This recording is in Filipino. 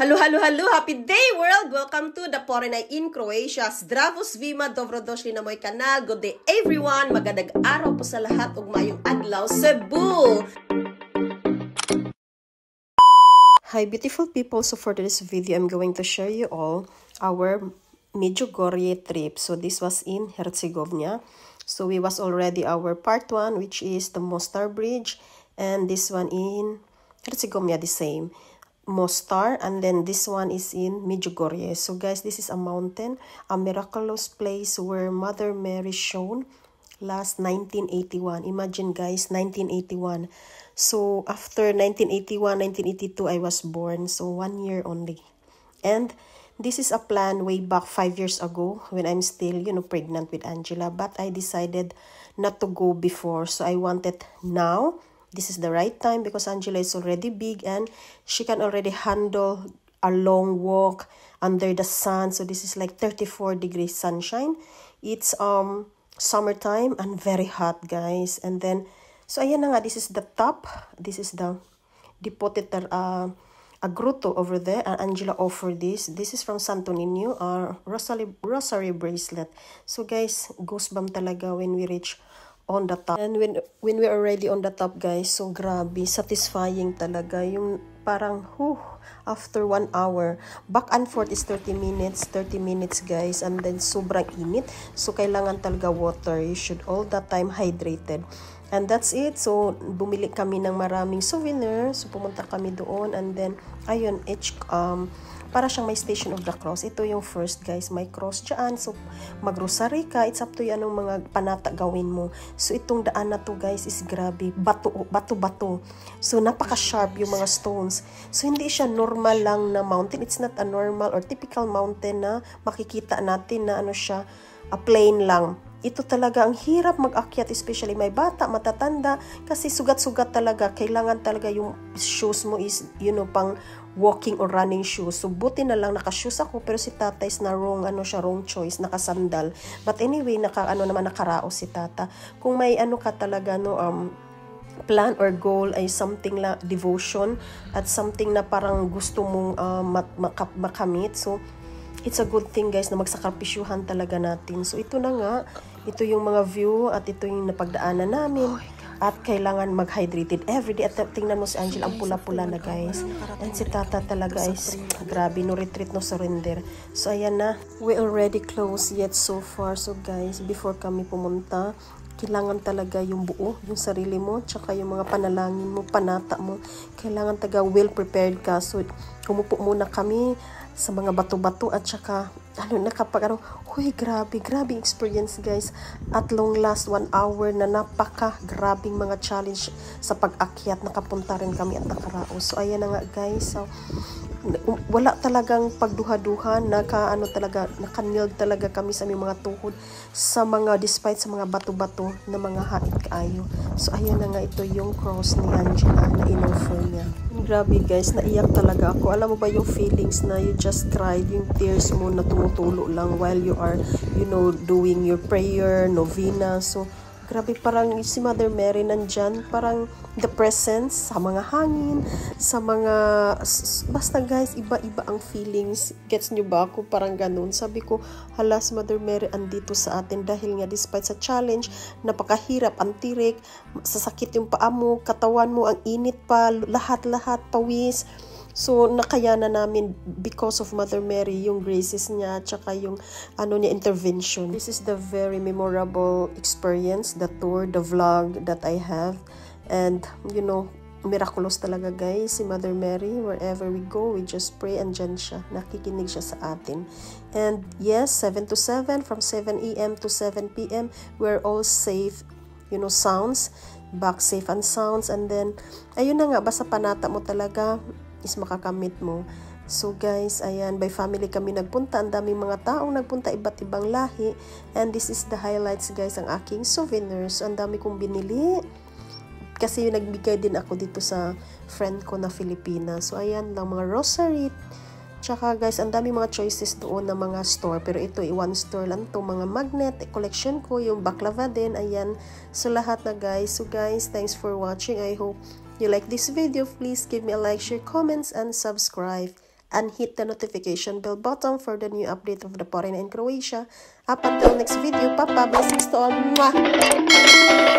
Hello, hello, hello! Happy day, world! Welcome to the Porenay in Croatia. Zdravo svima, dobrodošli na moj kanal. Good day, everyone! Magadag araw po sa lahat ug mayong adlaw Cebu! Hi, beautiful people! So for this video, I'm going to share you all our Medjugorje trip. So this was in Herzegovina. So we was already our part 1, which is the Mostar Bridge. And this one in Herzegovina, the same. Mostar, and then this one is in Medjugorje. So guys, this is a mountain, a miraculous place where Mother Mary shone last 1981. Imagine guys, 1981. So after 1981, 1982, I was born. So 1 year only. And this is a plan way back 5 years ago when I'm still, pregnant with Angela. But I decided not to go before. So I wanted now. This is the right time because Angela is already big and she can already handle a long walk under the sun. So this is like 34 degrees sunshine. It's summertime and very hot, guys. And then, so ayan na nga, this is the top. This is the depositor, a grotto over there. And Angela offered this. This is from Santo Niño, rosary bracelet. So guys, goosebump talaga when we reach on the top. And when we're already on the top, guys, so grabe, satisfying talaga. Yung parang, after 1 hour, back and forth is 30 minutes, guys. And then, sobrang init. So, kailangan talaga water. You should all the time hydrated. And that's it. So, bumili kami ng maraming souvenirs. So, pumunta kami doon. And then, ayun, para siyang may Station of the Cross. Ito yung first, guys. May cross dyan. So, mag-rosary ka. It's up to you anong mga panata gawin mo. So, itong daan na to, guys, is grabe. Bato-bato. So, napaka-sharp yung mga stones. So, hindi siya normal lang na mountain. It's not a normal or typical mountain na makikita natin na ano siya, a plain lang. Ito talaga, ang hirap mag-akyat, especially may bata, matatanda, kasi sugat-sugat talaga. Kailangan talaga yung shoes mo is, pang walking or running shoes. So, buti na lang naka-shoes ako, pero si tata is na wrong choice, naka-sandal. But anyway, nakaraos si tata. Kung may ka talaga, plan or goal ay something la devotion at something na parang gusto mong makamit. So, it's a good thing, guys, na magsakripisyuhan talaga natin. So, ito na nga. Ito yung mga view at ito yung napagdaanan namin. At kailangan mag-hydrated everyday. At tingnan mo si Angela, ang pula-pula na, guys. And si tata talaga is, grabe, no retreat, no surrender. So, ayan na. We already close yet so far. So, guys, before kami pumunta, kailangan talaga yung buo, yung sarili mo, tsaka yung mga panalangin mo, panata mo. Kailangan talaga well prepared ka. So, umupo muna kami sa mga bato-bato at tsaka, grabe experience, guys. At long last 1 hour na grabing mga challenge sa pag-akyat. Nakapunta rin kami at nakaraos. So, ayan na nga, guys. So, wala talagang pagduha-duha, nakanild talaga kami sa aming mga tuhod despite sa mga bato-bato na mga hait kaayo. So, ayan na nga, ito yung cross ni Angela na in-offer niya. Grabe, guys, naiyak talaga ako. Alam mo ba yung feelings na you just cried, yung tears mo na tumutulo lang while you are, doing your prayer, novena. So, grabe, parang si Mother Mary nandyan, parang the presence, sa mga hangin, basta guys, iba-iba ang feelings. Gets nyo ba ako? Parang ganun. Sabi ko, hala, si Mother Mary andito sa atin dahil nga despite sa challenge, napakahirap, ang tirik, sasakit yung paa mo, katawan mo, ang init pa, lahat-lahat, pawis. So, nakayanan namin because of Mother Mary, yung graces niya, tsaka yung intervention. This is the very memorable experience, the tour, the vlog that I have. And, miraculous talaga, guys, si Mother Mary. Wherever we go, we just pray and dyan siya. Nakikinig siya sa atin. And yes, 7 to 7, from 7 a.m. to 7 p.m., we're all safe, sounds, back safe and sounds. And then, ayun na nga, basta panata mo talaga, is makakamit mo. So guys, ayan, by family kami nagpunta. Ang daming mga taong nagpunta, iba't ibang lahi. And this is the highlights, guys, ang aking souvenirs. Ang dami kong binili. Kasi nagbigay din ako dito sa friend ko na Filipina. So ayan lang, mga rosary. Tsaka guys, ang dami mga choices doon na mga store. Pero ito, one store lang to. Mga magnet, collection ko, yung baklava din. Ayan. So lahat na, guys. So guys, thanks for watching. I hope you like this video. Please give me a like, share, comments, and subscribe. and hit the notification bell button for the new update of the foreign in Croatia. Up until next video, Papa, blessings to all. Mwah!